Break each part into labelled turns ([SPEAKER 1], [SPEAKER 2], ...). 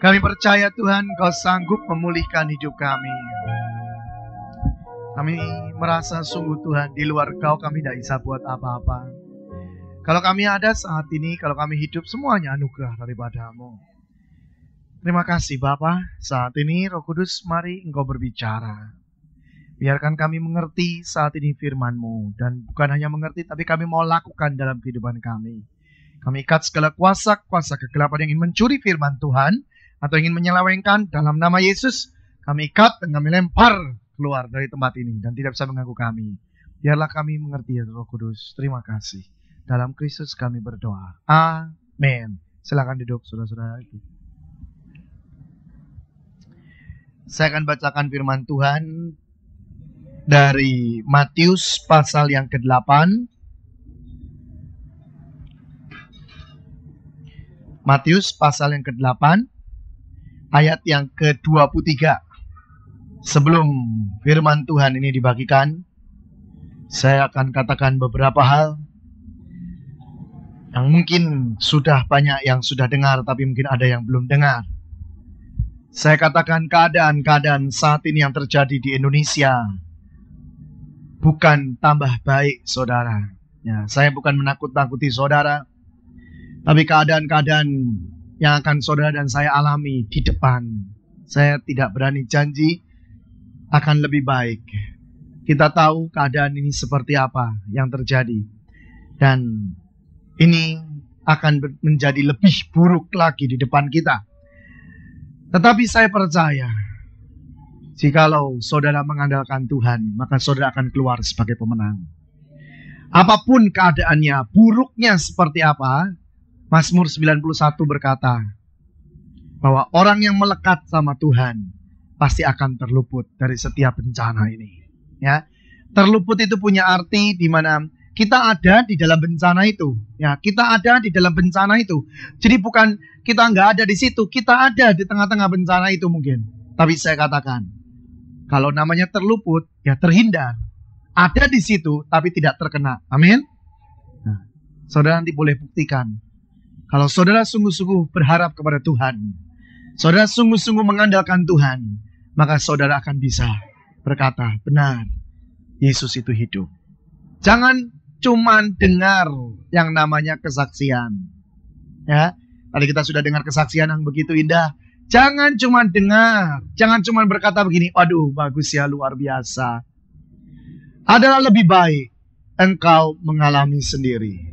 [SPEAKER 1] Kami percaya Tuhan, Kau sanggup memulihkan hidup kami. Kami merasa sungguh Tuhan, di luar Kau kami tidak bisa buat apa-apa. Kalau kami ada saat ini, kalau kami hidup, semuanya anugerah daripada-Mu. Terima kasih Bapa. Saat ini Roh Kudus, mari Engkau berbicara. Biarkan kami mengerti saat ini firman-Mu. Dan bukan hanya mengerti, tapi kami mau lakukan dalam kehidupan kami. Kami ikat segala kuasa kegelapan yang ingin mencuri firman Tuhan, atau ingin menyelewengkan, dalam nama Yesus, kami ikat dan kami lempar keluar dari tempat ini. Dan tidak bisa mengganggu kami. Biarlah kami mengerti ya Roh Kudus. Terima kasih. Dalam Kristus kami berdoa. Amin. Silakan duduk saudara-saudara. Saya akan bacakan firman Tuhan dari Matius pasal yang ke-8. Matius pasal yang ke-8 ayat yang ke-23. Sebelum firman Tuhan ini dibagikan, saya akan katakan beberapa hal yang mungkin sudah banyak yang sudah dengar, tapi mungkin ada yang belum dengar. Saya katakan keadaan-keadaan saat ini yang terjadi di Indonesia bukan tambah baik, saudara. Ya, saya bukan menakut-nakuti saudara, tapi keadaan-keadaan yang akan saudara dan saya alami di depan, saya tidak berani janji akan lebih baik. Kita tahu keadaan ini seperti apa yang terjadi. Dan ini akan menjadi lebih buruk lagi di depan kita. Tetapi saya percaya, jikalau saudara mengandalkan Tuhan, maka saudara akan keluar sebagai pemenang. Apapun keadaannya, buruknya seperti apa, Mazmur 91 berkata bahwa orang yang melekat sama Tuhan pasti akan terluput dari setiap bencana ini. Ya, terluput itu punya arti di mana kita ada di dalam bencana itu. Ya, kita ada di dalam bencana itu. Jadi bukan kita nggak ada di situ, kita ada di tengah-tengah bencana itu mungkin. Tapi saya katakan, kalau namanya terluput, ya terhindar. Ada di situ, tapi tidak terkena. Amin. Nah, saudara nanti boleh buktikan. Kalau saudara sungguh-sungguh berharap kepada Tuhan, saudara sungguh-sungguh mengandalkan Tuhan, maka saudara akan bisa berkata, benar, Yesus itu hidup. Jangan cuman dengar yang namanya kesaksian. Ya, tadi kita sudah dengar kesaksian yang begitu indah. Jangan cuman dengar, jangan cuman berkata begini, waduh bagus ya, luar biasa. Adalah lebih baik engkau mengalami sendiri.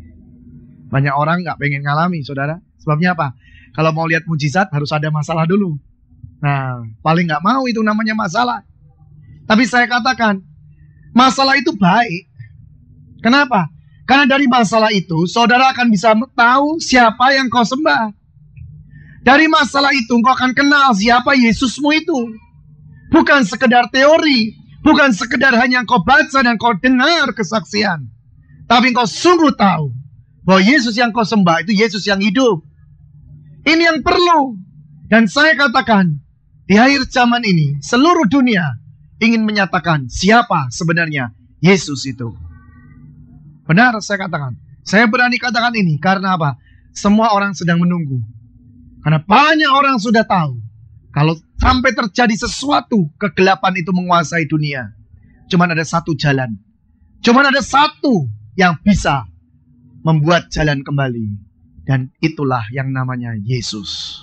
[SPEAKER 1] Banyak orang gak pengen ngalami, saudara. Sebabnya apa? Kalau mau lihat mujizat harus ada masalah dulu. Nah, paling gak mau itu namanya masalah. Tapi saya katakan, masalah itu baik. Kenapa? Karena dari masalah itu, saudara akan bisa tahu siapa yang kau sembah. Dari masalah itu, kau akan kenal siapa Yesusmu itu. Bukan sekedar teori. Bukan sekedar hanya kau baca dan kau dengar kesaksian. Tapi kau sungguh tahu bahwa Yesus yang kau sembah itu Yesus yang hidup. Ini yang perlu. Dan saya katakan, di akhir zaman ini, seluruh dunia ingin menyatakan siapa sebenarnya Yesus itu. Benar saya katakan. Saya berani katakan ini karena apa? Semua orang sedang menunggu. Karena banyak orang sudah tahu, kalau sampai terjadi sesuatu, kegelapan itu menguasai dunia. Cuman ada satu jalan. Cuman ada satu yang bisa membuat jalan kembali. Dan itulah yang namanya Yesus.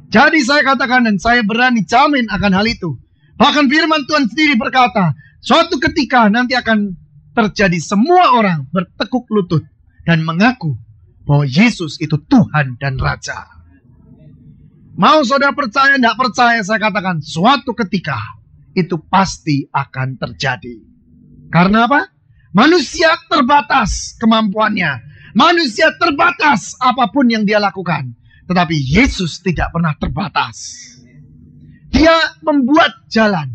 [SPEAKER 1] Jadi saya katakan dan saya berani jamin akan hal itu. Bahkan firman Tuhan sendiri berkata, suatu ketika nanti akan terjadi semua orang bertekuk lutut dan mengaku bahwa Yesus itu Tuhan dan Raja. Mau saudara percaya tidak percaya, saya katakan suatu ketika itu pasti akan terjadi. Karena apa? Manusia terbatas kemampuannya. Manusia terbatas apapun yang dia lakukan. Tetapi Yesus tidak pernah terbatas. Dia membuat jalan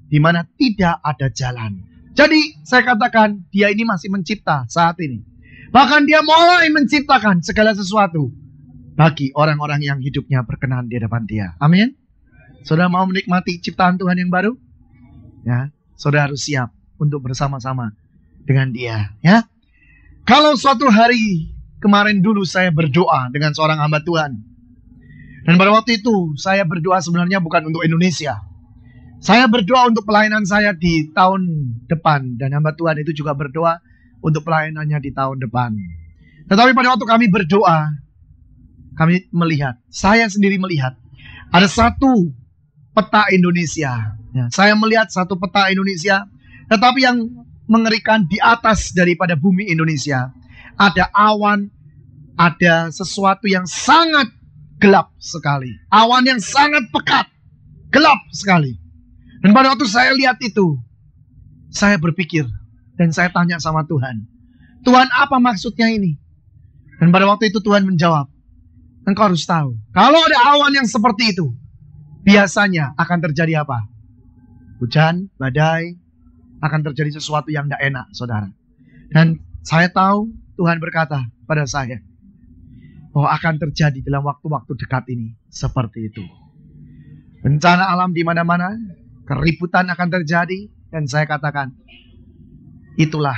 [SPEAKER 1] di mana tidak ada jalan. Jadi saya katakan dia ini masih mencipta saat ini. Bahkan dia mulai menciptakan segala sesuatu bagi orang-orang yang hidupnya berkenan di depan dia. Amin. Saudara mau menikmati ciptaan Tuhan yang baru? Ya, saudara harus siap untuk bersama-sama dengan dia, ya. Kalau suatu hari kemarin dulu saya berdoa dengan seorang hamba Tuhan. Dan pada waktu itu saya berdoa sebenarnya bukan untuk Indonesia. Saya berdoa untuk pelayanan saya di tahun depan. Dan hamba Tuhan itu juga berdoa untuk pelayanannya di tahun depan. Tetapi pada waktu kami berdoa, kami melihat, saya sendiri melihat, ada satu peta Indonesia. Ya, saya melihat satu peta Indonesia, tetapi yang mengerikan di atas daripada bumi Indonesia, ada awan, ada sesuatu yang sangat gelap sekali. Awan yang sangat pekat, gelap sekali. Dan pada waktu saya lihat itu, saya berpikir, dan saya tanya sama Tuhan, Tuhan, apa maksudnya ini? Dan pada waktu itu Tuhan menjawab, engkau harus tahu, kalau ada awan yang seperti itu, biasanya akan terjadi apa? Hujan, badai, akan terjadi sesuatu yang tidak enak, saudara. Dan saya tahu Tuhan berkata pada saya, bahwa akan terjadi dalam waktu-waktu dekat ini seperti itu. Bencana alam di mana-mana, keributan akan terjadi, dan saya katakan, itulah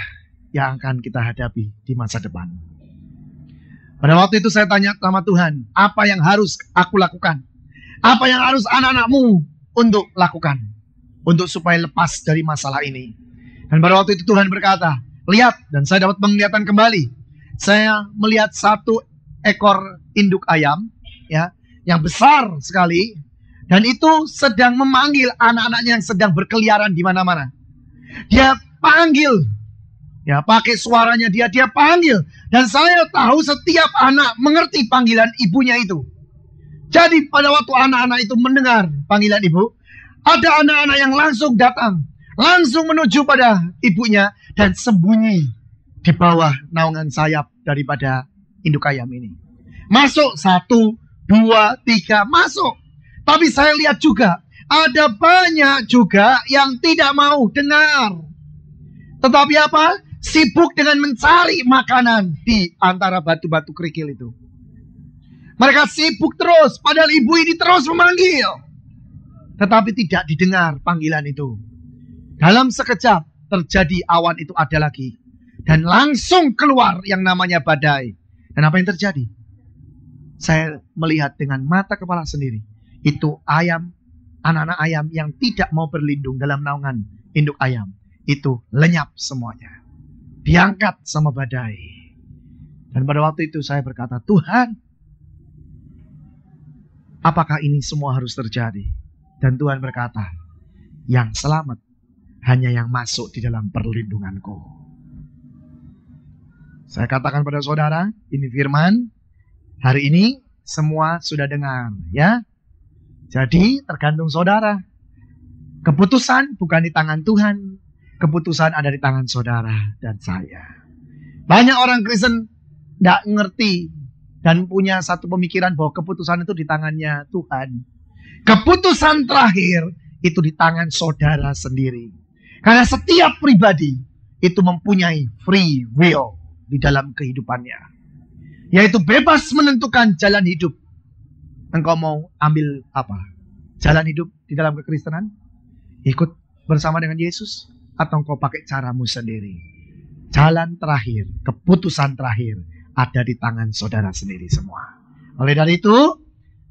[SPEAKER 1] yang akan kita hadapi di masa depan. Pada waktu itu saya tanya sama Tuhan, apa yang harus aku lakukan? Apa yang harus anak-anakmu untuk lakukan? Untuk supaya lepas dari masalah ini. Dan pada waktu itu Tuhan berkata, lihat, dan saya dapat penglihatan kembali. Saya melihat satu ekor induk ayam, ya, yang besar sekali, dan itu sedang memanggil anak-anaknya yang sedang berkeliaran di mana-mana. Dia panggil, ya, pakai suaranya dia panggil, dan saya tahu setiap anak mengerti panggilan ibunya itu. Jadi pada waktu anak-anak itu mendengar panggilan ibu, ada anak-anak yang langsung datang, langsung menuju pada ibunya dan sembunyi di bawah naungan sayap daripada induk ayam ini. Masuk 1, 2, 3, masuk. Tapi saya lihat juga ada banyak juga yang tidak mau dengar. Tetapi apa? Sibuk dengan mencari makanan di antara batu-batu kerikil itu. Mereka sibuk terus, padahal ibu ini terus memanggil. Tetapi tidak didengar panggilan itu. Dalam sekejap terjadi awan itu ada lagi. Dan langsung keluar yang namanya badai. Dan apa yang terjadi? Saya melihat dengan mata kepala sendiri. Itu ayam, anak-anak ayam yang tidak mau berlindung dalam naungan induk ayam. Itu lenyap semuanya. Diangkat sama badai. Dan pada waktu itu saya berkata, Tuhan, apakah ini semua harus terjadi? Dan Tuhan berkata, yang selamat hanya yang masuk di dalam perlindunganku. Saya katakan pada saudara, ini firman. Hari ini semua sudah dengar, ya. Jadi tergantung saudara. Keputusan bukan di tangan Tuhan. Keputusan ada di tangan saudara dan saya. Banyak orang Kristen tidak ngerti dan punya satu pemikiran bahwa keputusan itu di tangannya Tuhan. Keputusan terakhir itu di tangan saudara sendiri. Karena setiap pribadi itu mempunyai free will di dalam kehidupannya. Yaitu bebas menentukan jalan hidup. Engkau mau ambil apa? Jalan hidup di dalam kekristenan? Ikut bersama dengan Yesus? Atau engkau pakai caramu sendiri? Jalan terakhir, keputusan terakhir ada di tangan saudara sendiri semua. Oleh dari itu,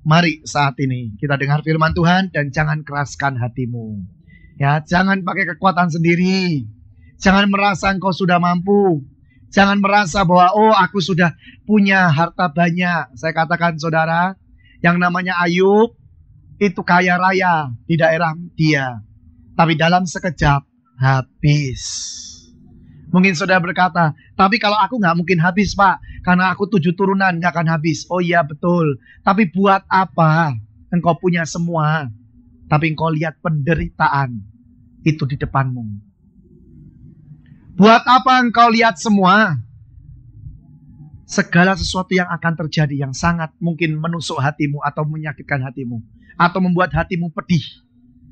[SPEAKER 1] mari saat ini kita dengar firman Tuhan dan jangan keraskan hatimu. Ya, jangan pakai kekuatan sendiri. Jangan merasa engkau sudah mampu. Jangan merasa bahwa, oh, aku sudah punya harta banyak. Saya katakan saudara, yang namanya Ayub itu kaya raya di daerah dia. Tapi dalam sekejap habis. Mungkin saudara berkata, tapi kalau aku nggak mungkin habis, Pak. Karena aku 7 turunan nggak akan habis. Oh iya betul. Tapi buat apa? Engkau punya semua. Tapi engkau lihat penderitaan itu di depanmu. Buat apa engkau lihat semua? Segala sesuatu yang akan terjadi yang sangat mungkin menusuk hatimu atau menyakitkan hatimu. Atau membuat hatimu pedih.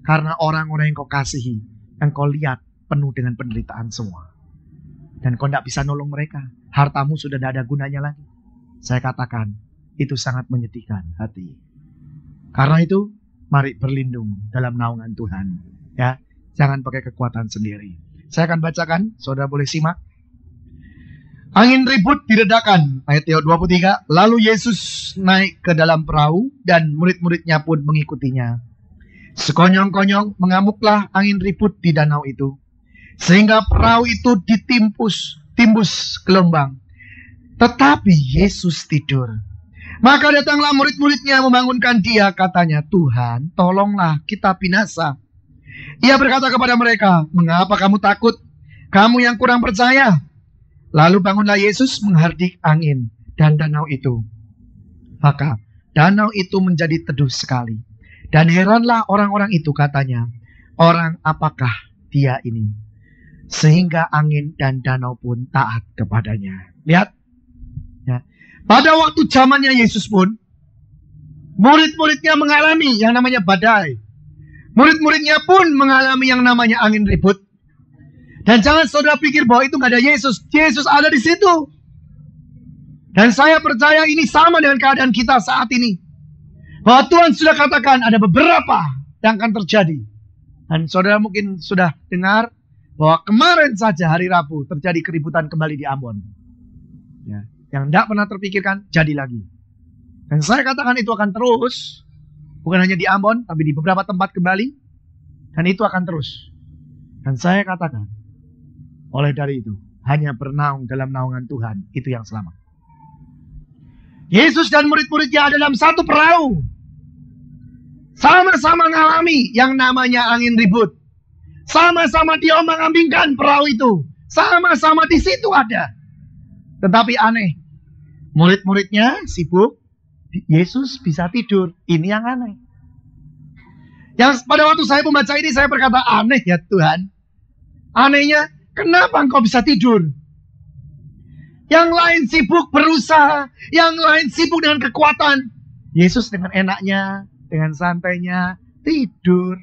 [SPEAKER 1] Karena orang-orang yang kau kasihi, engkau lihat penuh dengan penderitaan semua. Dan kau tidak bisa nolong mereka. Hartamu sudah tidak ada gunanya lagi. Saya katakan, itu sangat menyedihkan hati. Karena itu, mari berlindung dalam naungan Tuhan. Ya, jangan pakai kekuatan sendiri. Saya akan bacakan, saudara boleh simak. Angin ribut diredakan. Ayat 23. Lalu Yesus naik ke dalam perahu dan murid-muridnya pun mengikutinya. Sekonyong-konyong mengamuklah angin ribut di danau itu, sehingga perahu itu timbus gelombang. Tetapi Yesus tidur. Maka datanglah murid-muridnya membangunkan dia, katanya, Tuhan, tolonglah, kita binasa. Ia berkata kepada mereka, mengapa kamu takut? Kamu yang kurang percaya. Lalu bangunlah Yesus menghardik angin dan danau itu. Maka danau itu menjadi teduh sekali. Dan heranlah orang-orang itu, katanya, orang apakah dia ini? Sehingga angin dan danau pun taat kepadanya. Lihat. Ya. Pada waktu zamannya Yesus pun, murid-muridnya mengalami yang namanya badai. Murid-muridnya pun mengalami yang namanya angin ribut. Dan jangan saudara pikir bahwa itu nggak ada Yesus. Yesus ada di situ. Dan saya percaya ini sama dengan keadaan kita saat ini. Bahwa Tuhan sudah katakan ada beberapa yang akan terjadi. Dan saudara mungkin sudah dengar bahwa kemarin saja hari Rabu terjadi keributan kembali di Ambon. Ya, yang tidak pernah terpikirkan jadi lagi. Dan saya katakan itu akan terus. Bukan hanya di Ambon, tapi di beberapa tempat kembali. Dan itu akan terus. Dan saya katakan, oleh dari itu, hanya bernaung dalam naungan Tuhan, itu yang selamat. Yesus dan murid-muridnya dalam satu perahu. Sama-sama mengalami yang namanya angin ribut. Sama-sama diombang-ambingkan perahu itu. Sama-sama di situ ada. Tetapi aneh. Murid-muridnya sibuk. Yesus bisa tidur. Ini yang aneh. Yang pada waktu saya membaca ini, saya berkata, aneh ya Tuhan. Anehnya, kenapa engkau bisa tidur? Yang lain sibuk berusaha. Yang lain sibuk dengan kekuatan. Yesus dengan enaknya, dengan santainya, tidur.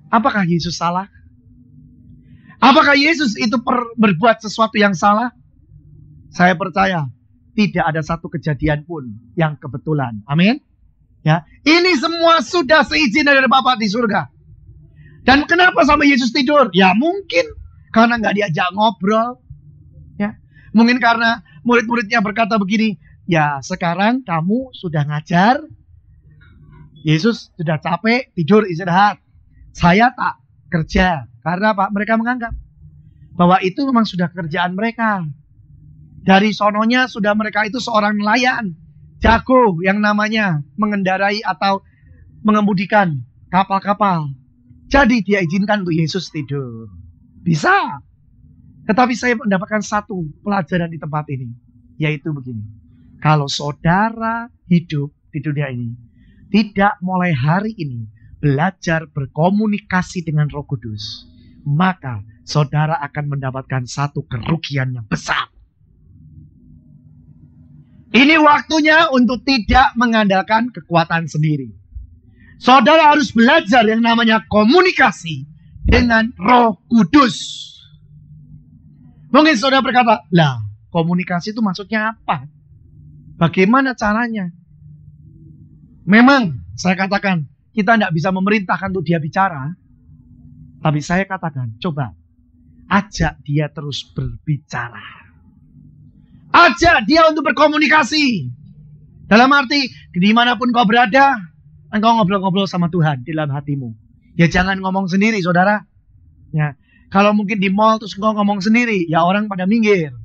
[SPEAKER 1] Apakah Yesus salah? Apakah Yesus itu berbuat sesuatu yang salah? Saya percaya tidak ada satu kejadian pun yang kebetulan. Amin. Ya, ini semua sudah seizin dari Bapa di surga. Dan kenapa sama Yesus tidur? Ya mungkin karena nggak diajak ngobrol. Ya, mungkin karena murid-muridnya berkata begini, ya sekarang kamu sudah ngajar, Yesus sudah capek, tidur istirahat. Saya tak kerja. Karena Pak, mereka menganggap bahwa itu memang sudah kerjaan mereka. Dari sononya sudah mereka itu seorang nelayan. Jago yang namanya mengendarai atau mengemudikan kapal-kapal. Jadi dia izinkan untuk Yesus tidur. Bisa. Tetapi saya mendapatkan satu pelajaran di tempat ini. Yaitu begini. Kalau saudara hidup di dunia ini, tidak mulai hari ini belajar berkomunikasi dengan Roh Kudus, maka saudara akan mendapatkan satu kerugian yang besar. Ini waktunya untuk tidak mengandalkan kekuatan sendiri. Saudara harus belajar yang namanya komunikasi dengan Roh Kudus. Mungkin saudara berkata, lah komunikasi itu maksudnya apa? Bagaimana caranya? Memang saya katakan, kita tidak bisa memerintahkan untuk dia bicara. Tapi saya katakan, coba ajak dia terus berbicara. Ajak dia untuk berkomunikasi. Dalam arti, dimanapun kau berada, engkau ngobrol-ngobrol sama Tuhan di dalam hatimu. Ya jangan ngomong sendiri saudara. Ya, kalau mungkin di mall terus engkau ngomong sendiri, ya orang pada minggir.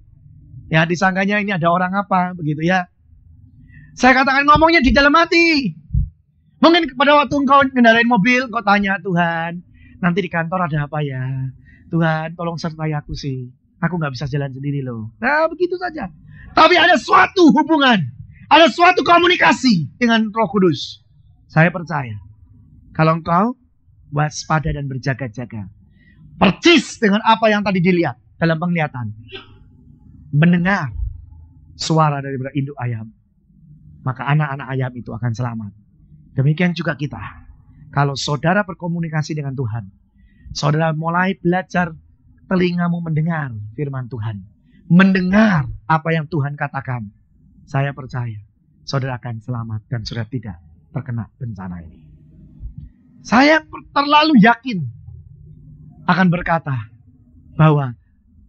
[SPEAKER 1] Ya disangkanya ini ada orang apa, begitu ya. Saya katakan ngomongnya di dalam hati. Mungkin pada waktu engkau ngendarain mobil, engkau tanya, Tuhan, nanti di kantor ada apa ya? Tuhan, tolong sertai aku sih. Aku gak bisa jalan sendiri loh. Nah, begitu saja. Tapi ada suatu hubungan. Ada suatu komunikasi dengan Roh Kudus. Saya percaya. Kalau engkau waspada dan berjaga-jaga. Percis dengan apa yang tadi dilihat dalam penglihatan. Mendengar suara dari induk ayam. Maka anak-anak ayam itu akan selamat. Demikian juga kita. Kalau saudara berkomunikasi dengan Tuhan, saudara mulai belajar telingamu mendengar firman Tuhan. Mendengar apa yang Tuhan katakan. Saya percaya saudara akan selamat dan saudara tidak terkena bencana ini. Saya terlalu yakin akan berkata bahwa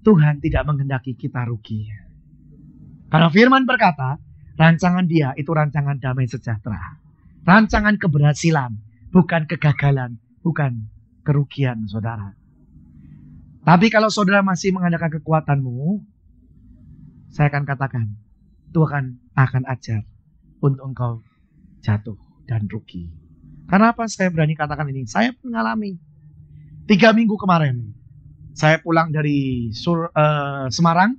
[SPEAKER 1] Tuhan tidak menghendaki kita rugi. Karena firman berkata, rancangan Dia itu rancangan damai sejahtera. Rancangan keberhasilan, bukan kegagalan, bukan kerugian, saudara. Tapi kalau saudara masih mengandalkan kekuatanmu, saya akan katakan, Tuhan akan ajar untuk engkau jatuh dan rugi. Karena apa saya berani katakan ini? Saya mengalami 3 minggu kemarin. Saya pulang dari Semarang.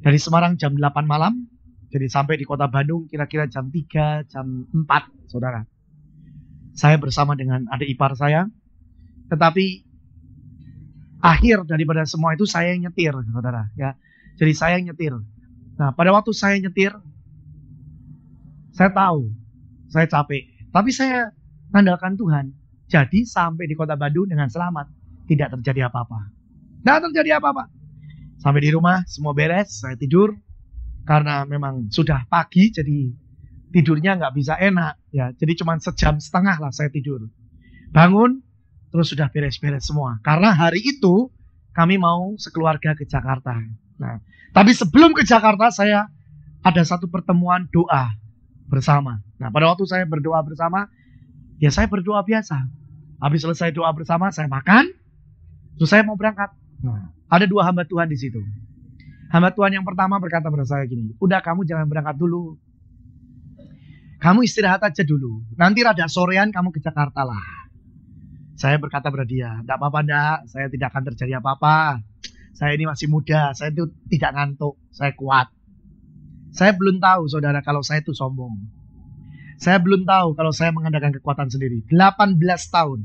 [SPEAKER 1] Dari Semarang jam 8 malam. Jadi sampai di kota Bandung kira-kira jam 3, jam 4, saudara. Saya bersama dengan adik ipar saya. Tetapi akhir daripada semua itu saya yang nyetir, saudara. Ya. Jadi saya yang nyetir. Nah, pada waktu saya nyetir, saya tahu saya capek. Tapi saya mengandalkan Tuhan. Jadi sampai di kota Bandung dengan selamat. Tidak terjadi apa-apa. Tidak terjadi apa-apa. Sampai di rumah semua beres, saya tidur. Karena memang sudah pagi, jadi tidurnya nggak bisa enak. Ya, jadi cuma sejam setengah lah saya tidur. Bangun, terus sudah beres-beres semua. Karena hari itu kami mau sekeluarga ke Jakarta. Nah, tapi sebelum ke Jakarta saya ada satu pertemuan doa bersama. Nah, pada waktu saya berdoa bersama, ya saya berdoa biasa. Habis selesai doa bersama, saya makan, terus saya mau berangkat. Nah, ada 2 hamba Tuhan di situ. Hamba Tuhan yang pertama berkata pada saya gini, udah kamu jangan berangkat dulu. Kamu istirahat aja dulu. Nanti rada sorean kamu ke Jakarta lah. Saya berkata pada dia, enggak apa-apa enggak, saya tidak akan terjadi apa-apa. Saya ini masih muda, saya itu tidak ngantuk, saya kuat. Saya belum tahu saudara kalau saya itu sombong. Saya belum tahu kalau saya mengandalkan kekuatan sendiri. 18 tahun.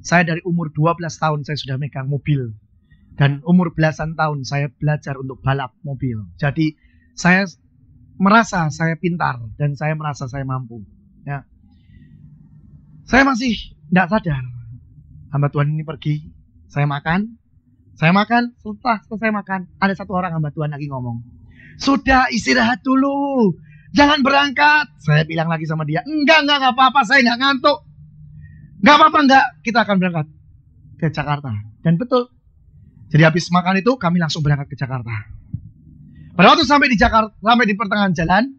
[SPEAKER 1] Saya dari umur 12 tahun saya sudah megang mobil. Dan umur belasan tahun saya belajar untuk balap mobil. Jadi saya merasa saya pintar dan saya merasa saya mampu. Ya. Saya masih tidak sadar. Hamba Tuhan ini pergi. Saya makan. Setelah selesai makan, ada satu orang hamba Tuhan lagi ngomong. Sudah istirahat dulu. Jangan berangkat. Saya bilang lagi sama dia. Enggak apa-apa. Saya enggak ngantuk. Enggak apa-apa, enggak. Kita akan berangkat ke Jakarta. Dan betul. Jadi habis makan itu kami langsung berangkat ke Jakarta. Pada waktu sampai di Jakarta, sampai di pertengahan jalan.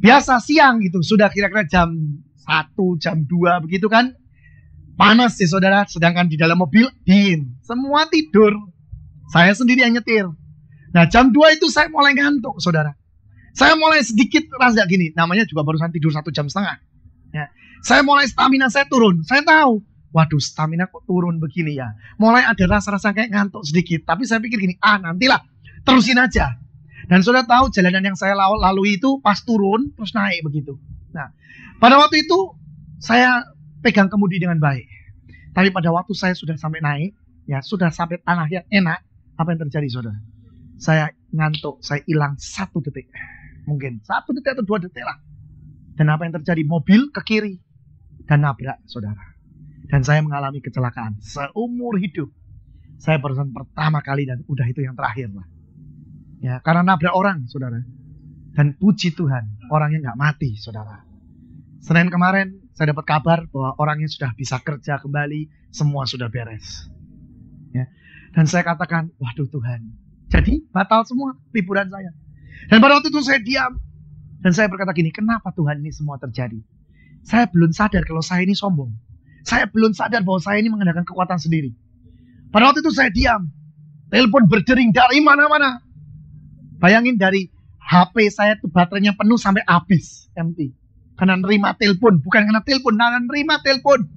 [SPEAKER 1] Biasa siang gitu. Sudah kira-kira jam 1, jam 2 begitu kan. Panas sih saudara. Sedangkan di dalam mobil dingin. Semua tidur. Saya sendiri yang nyetir. Nah jam 2 itu saya mulai ngantuk saudara. Saya mulai sedikit rasa gini, namanya juga barusan tidur 1,5 jam. Ya. Saya mulai stamina saya turun. Saya tahu, waduh stamina kok turun begini ya. Mulai ada rasa-rasa kayak ngantuk sedikit. Tapi saya pikir gini, nantilah, terusin aja. Dan saudara tahu jalanan yang saya lalui itu pas turun, terus naik begitu. Nah, pada waktu itu saya pegang kemudi dengan baik. Tapi pada waktu saya sudah sampai naik, ya sudah sampai tanah yang enak, apa yang terjadi saudara? Saya ngantuk, saya hilang 1 detik. Mungkin 1 detik atau 2 detik lah. Dan apa yang terjadi? Mobil ke kiri dan nabrak saudara. Dan saya mengalami kecelakaan seumur hidup. Saya barusan pertama kali dan udah itu yang terakhir lah. Ya, karena nabrak orang saudara. Dan puji Tuhan, orangnya nggak mati saudara. Senin kemarin saya dapat kabar bahwa orangnya sudah bisa kerja kembali, semua sudah beres. Ya. Dan saya katakan, waduh Tuhan. Jadi batal semua liburan saya. Dan pada waktu itu saya diam. Dan saya berkata gini, kenapa Tuhan ini semua terjadi? Saya belum sadar kalau saya ini sombong. Saya belum sadar bahwa saya ini mengandalkan kekuatan sendiri. Pada waktu itu saya diam. Telepon berdering dari mana-mana. Bayangin dari HP saya itu baterainya penuh sampai habis. Empty. Karena nerima telepon. Bukan karena telepon, karena nerima telepon.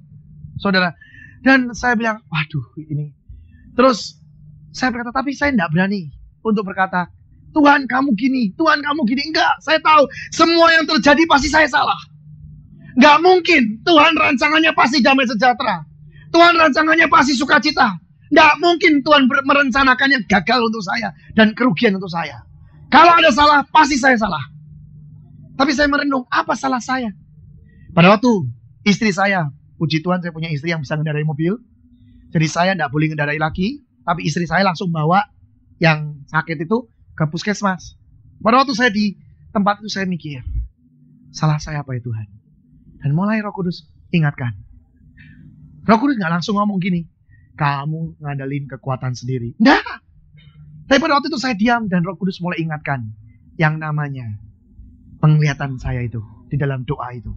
[SPEAKER 1] Saudara. Dan saya bilang, waduh ini. Terus saya berkata, tapi saya tidak berani untuk berkata, Tuhan kamu gini, Tuhan kamu gini. Enggak, saya tahu semua yang terjadi pasti saya salah. Enggak mungkin, Tuhan rancangannya pasti damai sejahtera. Tuhan rancangannya pasti sukacita. Enggak mungkin Tuhan merencanakannya gagal untuk saya dan kerugian untuk saya. Kalau ada salah, pasti saya salah. Tapi saya merenung, apa salah saya? Pada waktu istri saya, puji Tuhan saya punya istri yang bisa mengendarai mobil. Jadi saya tidak boleh mengendarai lagi. Tapi istri saya langsung bawa yang sakit itu ke puskesmas. Pada waktu saya di tempat itu saya mikir, salah saya apa ya Tuhan? Dan mulai Roh Kudus ingatkan. Roh Kudus gak langsung ngomong gini, kamu ngandelin kekuatan sendiri. Enggak. Tapi pada waktu itu saya diam dan Roh Kudus mulai ingatkan yang namanya penglihatan saya itu di dalam doa itu.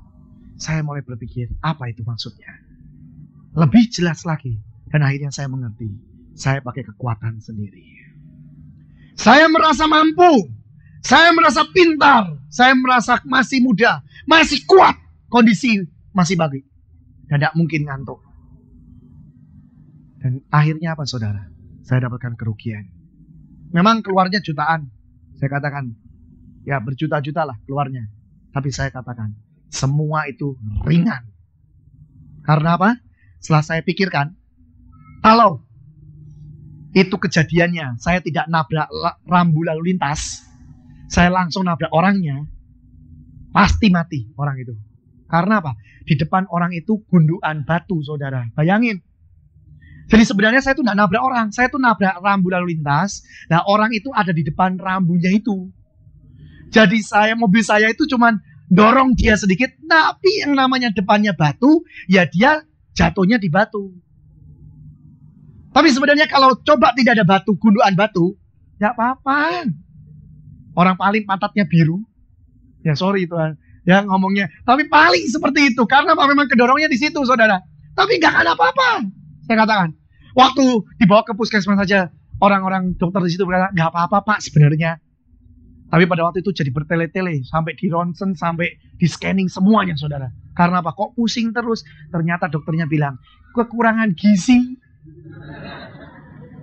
[SPEAKER 1] Saya mulai berpikir, apa itu maksudnya? Lebih jelas lagi. Dan akhirnya saya mengerti. Saya pakai kekuatan sendiri. Saya merasa mampu. Saya merasa pintar. Saya merasa masih muda. Masih kuat. Kondisi masih bagus. Dan tidak mungkin ngantuk. Dan akhirnya apa saudara? Saya dapatkan kerugian. Memang keluarnya jutaan. Saya katakan, ya berjuta-juta lah keluarnya. Tapi saya katakan, semua itu ringan. Karena apa? Setelah saya pikirkan, kalau itu kejadiannya, saya tidak nabrak rambu lalu lintas, saya langsung nabrak orangnya, pasti mati orang itu. Karena apa? Di depan orang itu gundukan batu, saudara. Bayangin. Jadi sebenarnya saya itu tidak nabrak orang, saya itu nabrak rambu lalu lintas. Nah orang itu ada di depan rambunya itu. Jadi mobil saya itu cuman dorong dia sedikit, tapi yang namanya depannya batu, ya dia jatuhnya di batu. Tapi sebenarnya kalau coba tidak ada batu, gundukan batu, ya apa-apa. Orang paling pantatnya biru. Ya sorry Tuhan, ya ngomongnya. Tapi paling seperti itu, karena memang kedorongnya di situ, saudara. Tapi nggak ada apa-apa. Saya katakan, waktu dibawa ke puskesmas saja, orang-orang dokter di situ berkata, nggak apa-apa Pak sebenarnya. Tapi pada waktu itu jadi bertele-tele, sampai di ronsen, sampai di scanning semuanya, saudara. Karena apa? Kok pusing terus? Ternyata dokternya bilang, kekurangan gizi.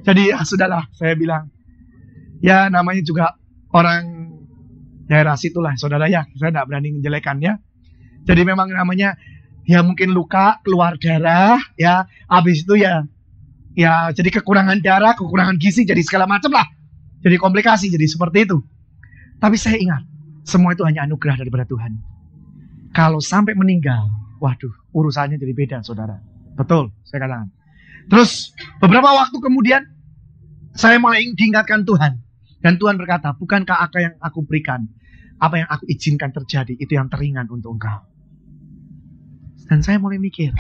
[SPEAKER 1] Jadi ya sudahlah, saya bilang, ya namanya juga orang daerah situlah, saudara ya. Saya tidak berani menjelekannya. Jadi memang namanya, ya mungkin luka, keluar darah, ya. Habis itu ya jadi kekurangan darah, kekurangan gizi, jadi segala macam lah. Jadi komplikasi, jadi seperti itu. Tapi saya ingat, semua itu hanya anugerah daripada Tuhan. Kalau sampai meninggal, waduh, urusannya jadi beda, saudara. Betul, saya katakan. Terus, beberapa waktu kemudian, saya mulai diingatkan Tuhan. Dan Tuhan berkata, bukankah apa yang aku berikan, apa yang aku izinkan terjadi, itu yang teringan untuk engkau. Dan saya mulai mikir,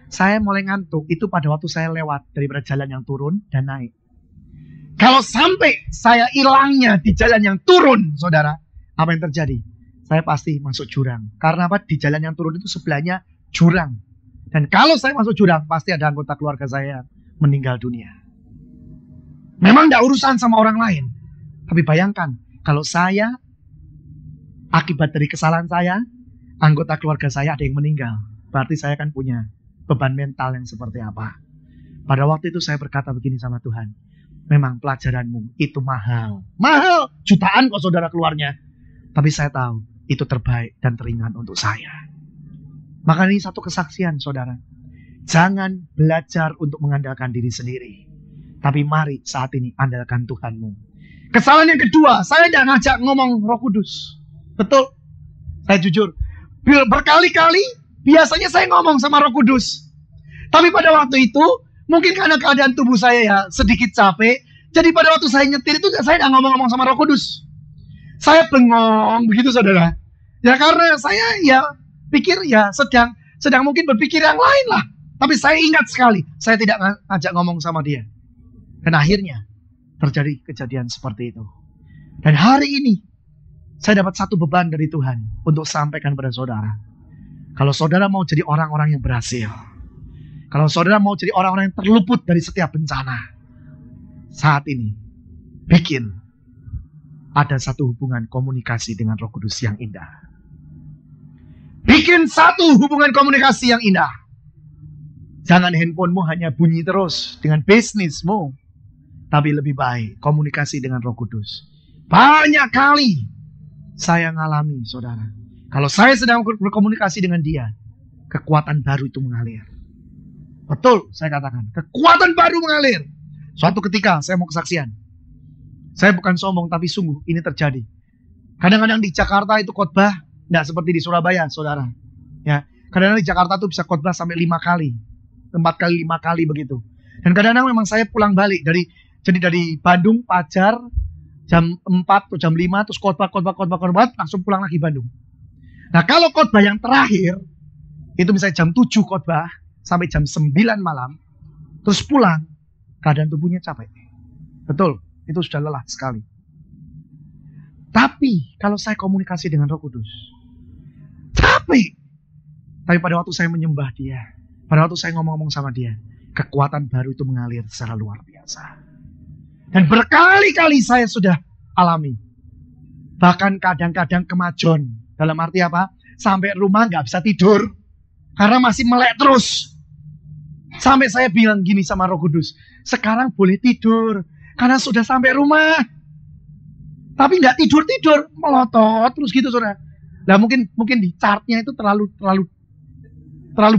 [SPEAKER 1] saya mulai ngantuk, itu pada waktu saya lewat daripada jalan yang turun dan naik. Kalau sampai saya hilangnya di jalan yang turun, saudara, apa yang terjadi? Saya pasti masuk jurang. Karena apa? Di jalan yang turun itu sebelahnya jurang. Dan kalau saya masuk jurang, pasti ada anggota keluarga saya meninggal dunia. Memang tidak urusan sama orang lain. Tapi bayangkan, kalau saya, akibat dari kesalahan saya, anggota keluarga saya ada yang meninggal. Berarti saya kan punya beban mental yang seperti apa. Pada waktu itu saya berkata begini sama Tuhan. Memang pelajaranmu itu mahal. Mahal. Jutaan kok saudara keluarnya. Tapi saya tahu itu terbaik dan teringan untuk saya. Maka ini satu kesaksian saudara. Jangan belajar untuk mengandalkan diri sendiri. Tapi mari saat ini andalkan Tuhanmu. Kesalahan yang kedua. Saya tidak ngajak ngomong Roh Kudus. Betul. Saya jujur. Berkali-kali biasanya saya ngomong sama Roh Kudus. Tapi pada waktu itu mungkin karena keadaan tubuh saya ya sedikit capek. Jadi pada waktu saya nyetir itu saya tidak ngomong-ngomong sama Roh Kudus. Saya bengong begitu saudara. Ya karena saya ya pikir ya sedang mungkin berpikir yang lain lah. Tapi saya ingat sekali. Saya tidak ngajak ngomong sama dia. Dan akhirnya terjadi kejadian seperti itu. Dan hari ini saya dapat satu beban dari Tuhan untuk sampaikan pada saudara. Kalau saudara mau jadi orang-orang yang berhasil. Kalau saudara mau jadi orang-orang yang terluput dari setiap bencana, saat ini bikin ada satu hubungan komunikasi dengan Roh Kudus yang indah. Bikin satu hubungan komunikasi yang indah. Jangan handphonemu hanya bunyi terus dengan bisnismu, tapi lebih baik komunikasi dengan Roh Kudus. Banyak kali saya ngalami, saudara. Kalau saya sedang berkomunikasi dengan dia, kekuatan baru itu mengalir. Betul, saya katakan. Kekuatan baru mengalir. Suatu ketika saya mau kesaksian. Saya bukan sombong, tapi sungguh ini terjadi. Kadang-kadang di Jakarta itu khotbah, tidak seperti di Surabaya, saudara. Ya, kadang-kadang di Jakarta itu bisa khotbah sampai 5 kali. 4 kali, 5 kali begitu. Dan kadang-kadang memang saya pulang balik. Jadi dari Bandung, Pajar, jam 4 atau jam 5, terus khotbah, langsung pulang lagi Bandung. Nah kalau khotbah yang terakhir, itu misalnya jam 7 khotbah, sampai jam 9 malam, terus pulang, keadaan tubuhnya capek. Betul, Itu sudah lelah sekali. Tapi kalau saya komunikasi dengan Roh Kudus, capek. Tapi pada waktu saya menyembah dia, pada waktu saya ngomong-ngomong sama dia, kekuatan baru itu mengalir secara luar biasa. Dan berkali-kali saya sudah alami. Bahkan kadang-kadang kemajon. Dalam arti apa? Sampai rumah gak bisa tidur. Karena masih melek terus. Sampai saya bilang gini sama Roh Kudus, sekarang boleh tidur. Karena sudah sampai rumah. Tapi gak tidur-tidur. Melotot terus gitu saudara. Nah mungkin di chartnya itu terlalu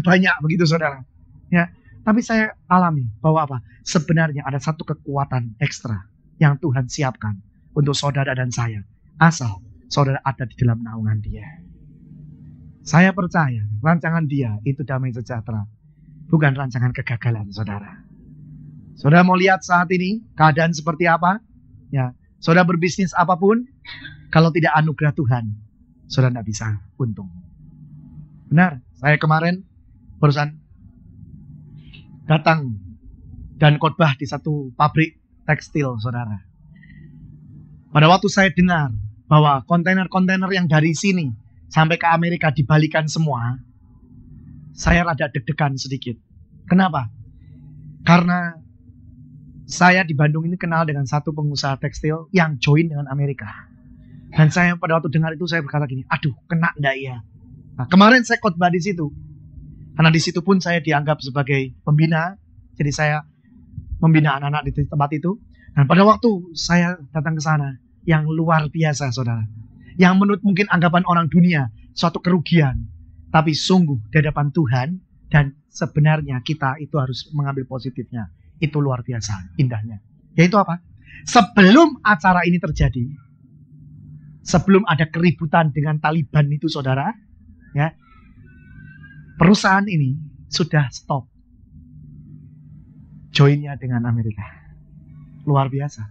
[SPEAKER 1] banyak begitu saudara. Ya. Tapi saya alami bahwa apa? Sebenarnya ada satu kekuatan ekstra yang Tuhan siapkan untuk saudara dan saya. Asal saudara ada di dalam naungan dia. Saya percaya rancangan dia itu damai sejahtera. Bukan rancangan kegagalan saudara. Saudara mau lihat saat ini keadaan seperti apa? Ya, saudara berbisnis apapun, kalau tidak anugerah Tuhan, saudara tidak bisa untung. Benar, saya kemarin barusan datang dan khotbah di satu pabrik tekstil, saudara. Pada waktu saya dengar bahwa kontainer-kontainer yang dari sini sampai ke Amerika dibalikan semua, saya rada deg-degan sedikit. Kenapa? Karena saya di Bandung ini kenal dengan satu pengusaha tekstil yang join dengan Amerika. Dan saya pada waktu dengar itu saya berkata gini, aduh kena enggak ya? Nah, kemarin saya khotbah di situ. Karena di situ pun saya dianggap sebagai pembina. Jadi saya membina anak-anak di tempat itu. Dan pada waktu saya datang ke sana, yang luar biasa saudara. Yang menurut mungkin anggapan orang dunia, suatu kerugian. Tapi sungguh di hadapan Tuhan, dan sebenarnya kita itu harus mengambil positifnya. Itu luar biasa indahnya. Yaitu apa? Sebelum acara ini terjadi, sebelum ada keributan dengan Taliban itu saudara, ya, perusahaan ini sudah stop joinnya dengan Amerika. Luar biasa.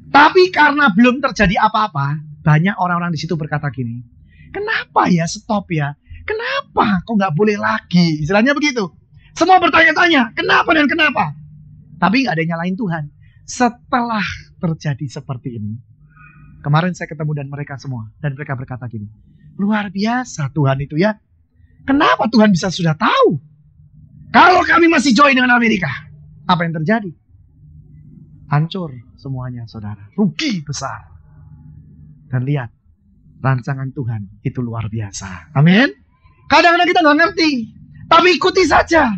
[SPEAKER 1] Tapi karena belum terjadi apa-apa, banyak orang-orang di situ berkata gini, kenapa ya stop ya? Kenapa kok nggak boleh lagi? Istilahnya begitu. Semua bertanya-tanya, kenapa dan kenapa? Tapi nggak ada yang nyalain Tuhan. Setelah terjadi seperti ini, kemarin saya ketemu dan mereka semua, dan mereka berkata gini, luar biasa Tuhan itu ya. Kenapa Tuhan bisa sudah tahu? Kalau kami masih join dengan Amerika, apa yang terjadi? Hancur semuanya saudara. Rugi besar. Dan lihat, rancangan Tuhan itu luar biasa. Amin. Kadang-kadang kita nggak ngerti, tapi ikuti saja.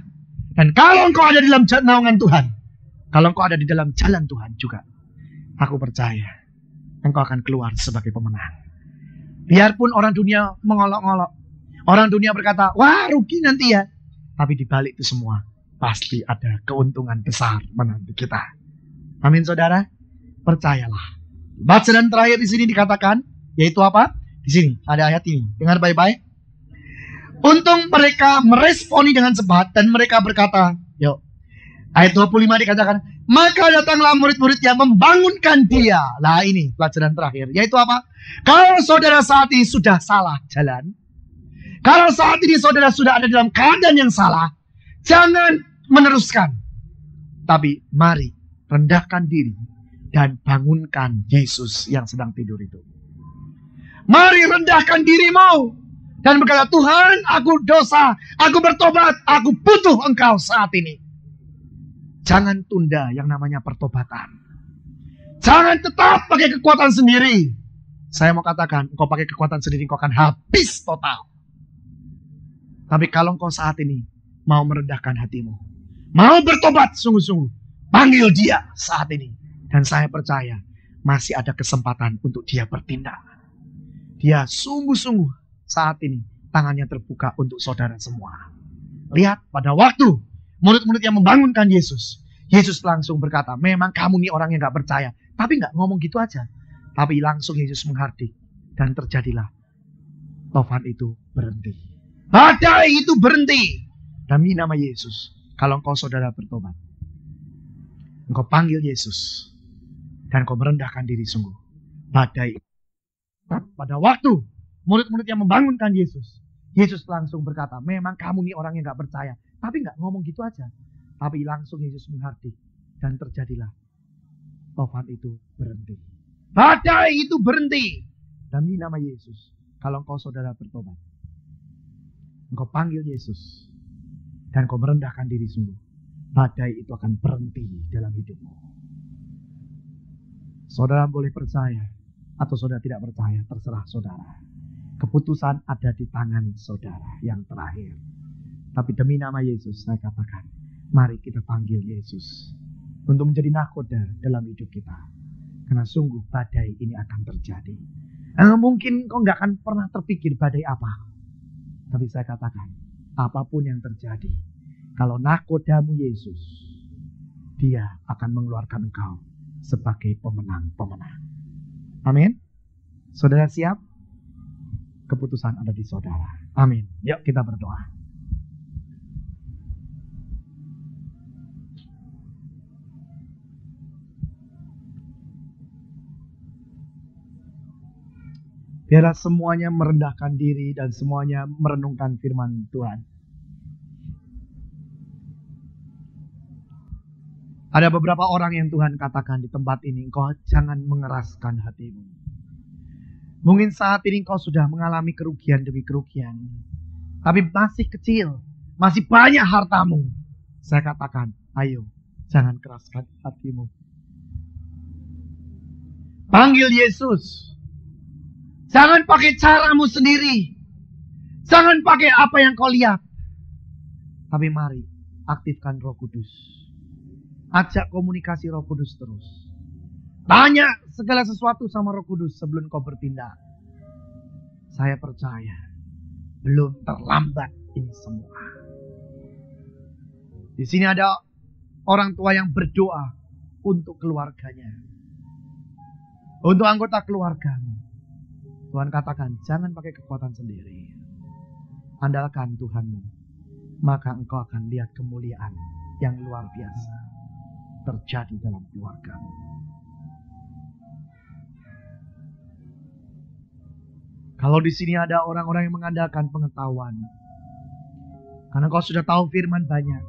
[SPEAKER 1] Dan kalau engkau ada di dalam naungan Tuhan, kalau engkau ada di dalam jalan Tuhan juga, aku percaya engkau akan keluar sebagai pemenang. Biarpun orang dunia mengolok-olok, orang dunia berkata, wah rugi nanti ya. Tapi di balik itu semua, pasti ada keuntungan besar menanti kita. Amin saudara, percayalah. Bacaan terakhir di sini dikatakan, yaitu apa? Di sini ada ayat ini. Dengar baik-baik. Untung mereka meresponi dengan cepat dan mereka berkata, yuk. Ayat 25 dikatakan, maka datanglah murid-murid yang membangunkan dia. Nah ini pelajaran terakhir, yaitu apa? Kalau saudara saat ini sudah salah jalan, kalau saat ini saudara sudah ada dalam keadaan yang salah, jangan meneruskan. Tapi mari rendahkan diri dan bangunkan Yesus yang sedang tidur itu. Mari rendahkan dirimu dan berkata, Tuhan, aku dosa, aku bertobat, aku butuh Engkau saat ini. Jangan tunda yang namanya pertobatan. Jangan tetap pakai kekuatan sendiri. Saya mau katakan, engkau pakai kekuatan sendiri, engkau akan habis total. Tapi kalau engkau saat ini mau merendahkan hatimu, mau bertobat sungguh-sungguh, panggil dia saat ini. Dan saya percaya masih ada kesempatan untuk dia bertindak. Dia sungguh-sungguh saat ini tangannya terbuka untuk saudara semua. Lihat pada waktu murid-murid yang membangunkan Yesus, Yesus langsung berkata, memang kamu nih orang yang gak percaya. Tapi gak ngomong gitu aja. Tapi langsung Yesus menghardik. Dan terjadilah tofan itu berhenti. Badai itu berhenti. Demi nama Yesus. Kalau engkau saudara bertobat, engkau panggil Yesus. Dan engkau merendahkan diri sungguh. Badai. Pada waktu murid-murid yang membangunkan Yesus, Yesus langsung berkata, memang kamu nih orang yang gak percaya. Tapi gak ngomong gitu aja. Tapi langsung Yesus menghardik. Dan terjadilah Tofan itu berhenti. Badai itu berhenti. Demi nama Yesus. Kalau engkau saudara bertobat, engkau panggil Yesus, dan kau merendahkan diri sungguh, badai itu akan berhenti dalam hidupmu. Saudara boleh percaya atau saudara tidak percaya, terserah saudara. Keputusan ada di tangan saudara yang terakhir. Tapi demi nama Yesus saya katakan, mari kita panggil Yesus untuk menjadi nakoda dalam hidup kita. Karena sungguh badai ini akan terjadi. Mungkin kau nggak akan pernah terpikir badai apa. Tapi saya katakan, apapun yang terjadi, kalau nakodamu Yesus, Dia akan mengeluarkan engkau sebagai pemenang-pemenang. Amin. Saudara siap? Keputusan ada di saudara. Amin. Yuk kita berdoa. Biarlah semuanya merendahkan diri dan semuanya merenungkan firman Tuhan. Ada beberapa orang yang Tuhan katakan di tempat ini, engkau jangan mengeraskan hatimu. Mungkin saat ini engkau sudah mengalami kerugian demi kerugian. Tapi masih kecil, masih banyak hartamu. Saya katakan, ayo jangan keraskan hatimu. Panggil Yesus. Jangan pakai caramu sendiri. Jangan pakai apa yang kau lihat. Tapi mari aktifkan Roh Kudus. Ajak komunikasi Roh Kudus terus. Tanya segala sesuatu sama Roh Kudus sebelum kau bertindak. Saya percaya belum terlambat ini semua. Di sini ada orang tua yang berdoa untuk keluarganya. Untuk anggota keluargamu. Tuhan katakan, jangan pakai kekuatan sendiri. Andalkan Tuhanmu. Maka engkau akan lihat kemuliaan yang luar biasa terjadi dalam keluargamu. Kalau di sini ada orang-orang yang mengandalkan pengetahuan. Karena kau sudah tahu firman banyak.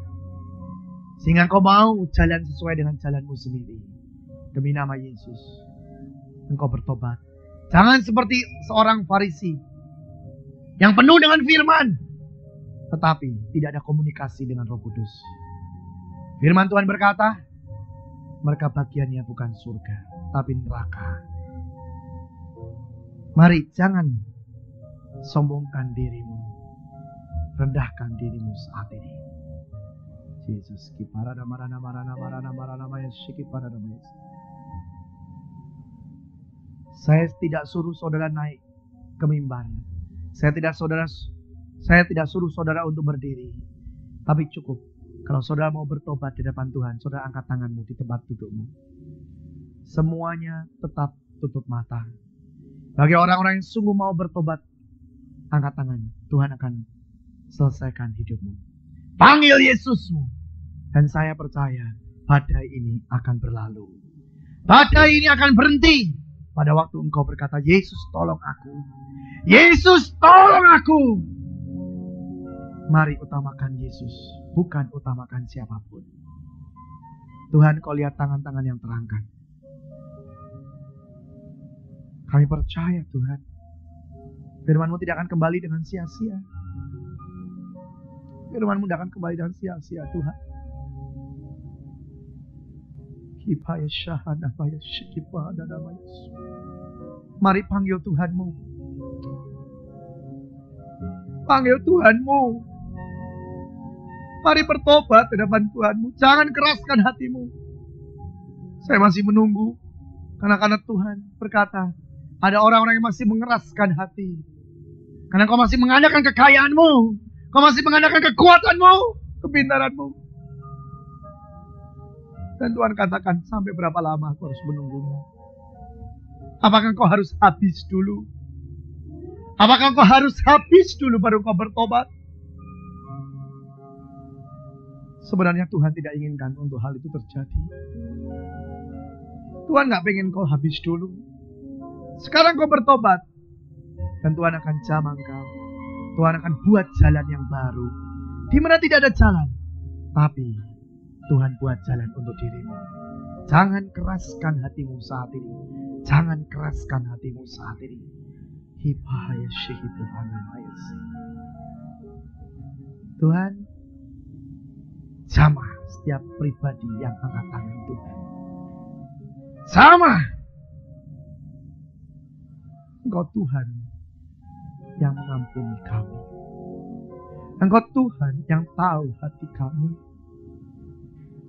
[SPEAKER 1] Sehingga kau mau jalan sesuai dengan jalanmu sendiri. Demi nama Yesus. Engkau bertobat. Jangan seperti seorang Farisi yang penuh dengan firman, tetapi tidak ada komunikasi dengan Roh Kudus. Firman Tuhan berkata, mereka bagiannya bukan surga, tapi neraka. Mari jangan sombongkan dirimu, rendahkan dirimu saat ini. Yesus, saya tidak suruh saudara naik ke mimbar. Saya tidak suruh saudara untuk berdiri. Tapi cukup kalau saudara mau bertobat di depan Tuhan, saudara angkat tanganmu di tempat dudukmu. Semuanya tetap tutup mata. Bagi orang-orang yang sungguh mau bertobat, angkat tangan. Tuhan akan selesaikan hidupmu. Panggil Yesusmu. Dan saya percaya badai ini akan berlalu. Badai ini akan berhenti. Pada waktu engkau berkata, Yesus tolong aku. Yesus tolong aku. Mari utamakan Yesus. Bukan utamakan siapapun. Tuhan, kau lihat tangan-tangan yang terangkat. Kami percaya Tuhan. Firman-Mu tidak akan kembali dengan sia-sia. Firman-Mu tidak akan kembali dengan sia-sia Tuhan. Mari panggil Tuhanmu. Panggil Tuhanmu. Mari bertobat di depan Tuhanmu. Jangan keraskan hatimu. Saya masih menunggu. Karena Tuhan berkata, ada orang-orang yang masih mengeraskan hati. Karena kau masih mengandalkan kekayaanmu. Kau masih mengandalkan kekuatanmu, kepintaranmu. Dan Tuhan katakan, sampai berapa lama aku harus menunggumu? Apakah kau harus habis dulu? Apakah kau harus habis dulu baru kau bertobat? Sebenarnya Tuhan tidak inginkan untuk hal itu terjadi. Tuhan gak pengen kau habis dulu. Sekarang kau bertobat. Dan Tuhan akan jamah kau. Tuhan akan buat jalan yang baru. Di mana tidak ada jalan. Tapi Tuhan buat jalan untuk dirimu. Jangan keraskan hatimu saat ini. Jangan keraskan hatimu saat ini. Hibahaya syihibuhana mayasi. Tuhan, jamah setiap pribadi yang angkat tangan Tuhan. Sama. Engkau Tuhan yang mengampuni kami. Engkau Tuhan yang tahu hati kami.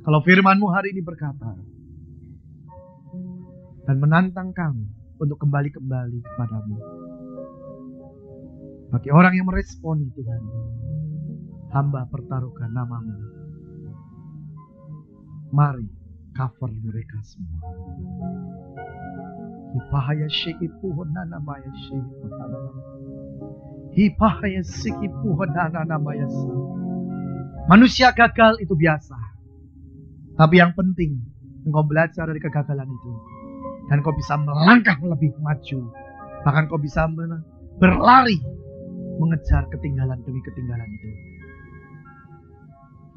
[SPEAKER 1] Kalau firman-Mu hari ini berkata dan menantang kami untuk kembali kepadamu. Bagi orang yang meresponi Tuhan, hamba pertaruhkan nama-Mu. Mari cover mereka semua. Hibahaya syikipuhana namaya syikipuhana. Hibahaya syikipuhana namaya. Manusia gagal itu biasa. Tapi yang penting, engkau belajar dari kegagalan itu. Dan kau bisa melangkah lebih maju. Bahkan kau bisa berlari mengejar ketinggalan demi ketinggalan itu.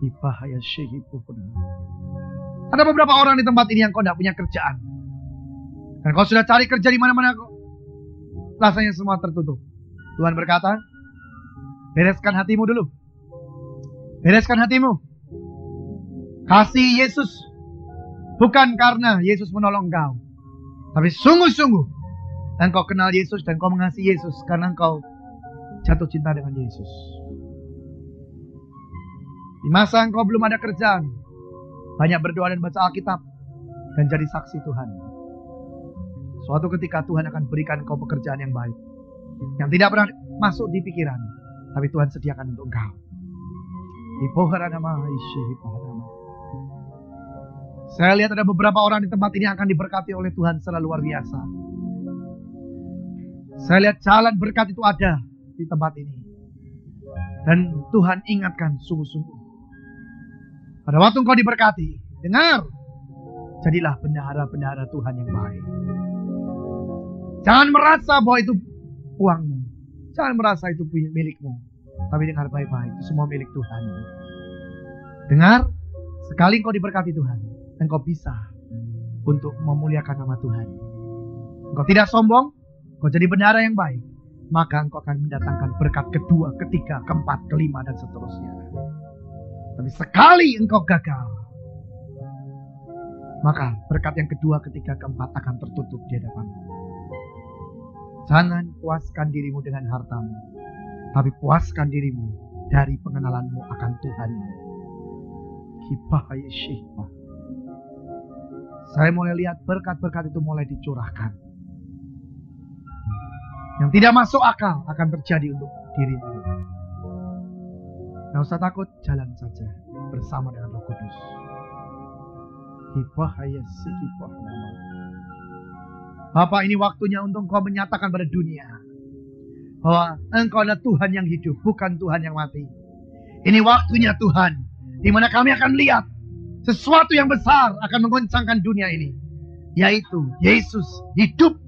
[SPEAKER 1] Hibahaya syikipuhana. Ada beberapa orang di tempat ini yang kau tidak punya kerjaan. Dan kau sudah cari kerja di mana-mana kok. Rasanya semua tertutup. Tuhan berkata, bereskan hatimu dulu. Bereskan hatimu. Kasih Yesus. Bukan karena Yesus menolong kau. Tapi sungguh-sungguh. Dan kau kenal Yesus dan kau mengasihi Yesus. Karena kau jatuh cinta dengan Yesus. Di masa engkau belum ada kerjaan. Banyak berdoa dan baca Alkitab. Dan jadi saksi Tuhan. Suatu ketika Tuhan akan berikan kau pekerjaan yang baik. Yang tidak pernah masuk di pikiran. Tapi Tuhan sediakan untuk engkau. Saya lihat ada beberapa orang di tempat ini yang akan diberkati oleh Tuhan secara luar biasa. Saya lihat jalan berkat itu ada di tempat ini. Dan Tuhan ingatkan sungguh-sungguh. Pada waktu engkau diberkati, dengar. Jadilah bendahara-bendahara Tuhan yang baik. Jangan merasa bahwa itu uangmu. Jangan merasa itu milikmu. Tapi dengar baik-baik, itu semua milik Tuhan. Dengar, sekali engkau diberkati Tuhan, engkau bisa untuk memuliakan nama Tuhan. Engkau tidak sombong, engkau jadi bendahara yang baik. Maka engkau akan mendatangkan berkat kedua, ketiga, keempat, kelima, dan seterusnya. Tapi sekali engkau gagal, maka berkat yang kedua, ketiga, keempat akan tertutup di hadapanmu. Jangan puaskan dirimu dengan hartamu, tapi puaskan dirimu dari pengenalanmu akan Tuhanmu. Hibahaya syihbah. Saya mulai lihat berkat-berkat itu mulai dicurahkan. Yang tidak masuk akal akan terjadi untuk dirimu. Tidak usah takut, jalan saja bersama dengan Roh Kudus. Hibahaya syihbah nama. Bapak, ini waktunya untuk engkau menyatakan pada dunia bahwa engkau adalah Tuhan yang hidup, bukan Tuhan yang mati. Ini waktunya Tuhan, di mana kami akan lihat sesuatu yang besar akan menggoncangkan dunia ini, yaitu Yesus hidup.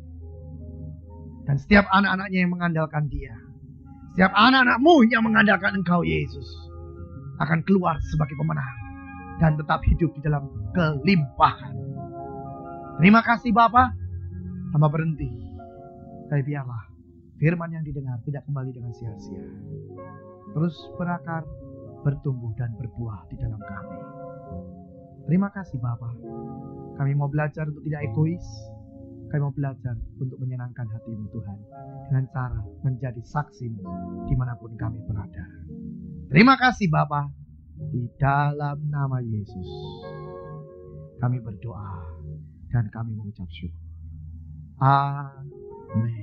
[SPEAKER 1] Dan setiap anak-anaknya yang mengandalkan Dia, setiap anak-anakmu yang mengandalkan Engkau Yesus, akan keluar sebagai pemenang dan tetap hidup di dalam kelimpahan. Terima kasih Bapa. Hamba berhenti. Tapi biarlah firman yang didengar tidak kembali dengan sia-sia. Terus berakar, bertumbuh dan berbuah di dalam kami. Terima kasih Bapa. Kami mau belajar untuk tidak egois. Kami mau belajar untuk menyenangkan hati-Mu Tuhan. Dengan cara menjadi saksi dimanapun kami berada. Terima kasih Bapa. Di dalam nama Yesus kami berdoa dan kami mengucap syukur. Amin.